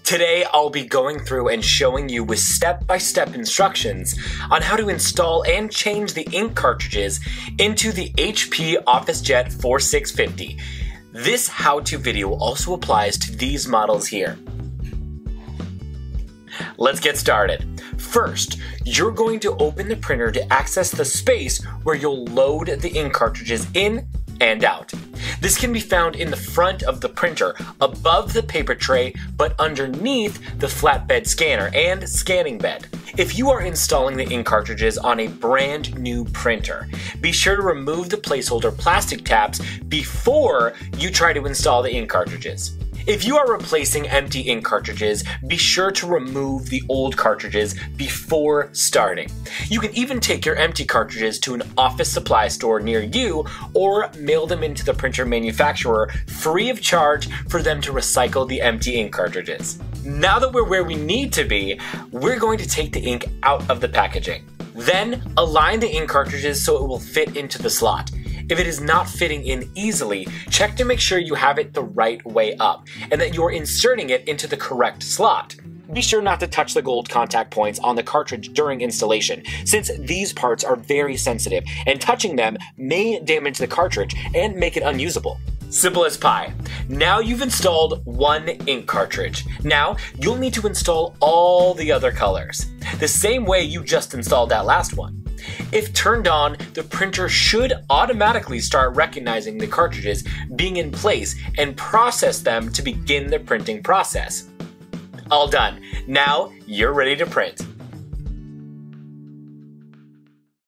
Today, I'll be going through and showing you with step-by-step instructions on how to install and change the ink cartridges into the HP OfficeJet 4650. This how-to video also applies to these models here. Let's get started. First, you're going to open the printer to access the space where you'll load the ink cartridges in and out. This can be found in the front of the printer, above the paper tray, but underneath the flatbed scanner and scanning bed. If you are installing the ink cartridges on a brand new printer, be sure to remove the placeholder plastic tabs before you try to install the ink cartridges. If you are replacing empty ink cartridges, be sure to remove the old cartridges before starting. You can even take your empty cartridges to an office supply store near you or mail them into the printer manufacturer free of charge for them to recycle the empty ink cartridges. Now that we're where we need to be, we're going to take the ink out of the packaging. Then align the ink cartridges so it will fit into the slot. If it is not fitting in easily, check to make sure you have it the right way up and that you're inserting it into the correct slot. Be sure not to touch the gold contact points on the cartridge during installation, since these parts are very sensitive and touching them may damage the cartridge and make it unusable. Simple as pie. Now you've installed one ink cartridge. Now you'll need to install all the other colors, the same way you just installed that last one. If turned on, the printer should automatically start recognizing the cartridges being in place and process them to begin the printing process. All done. Now you're ready to print.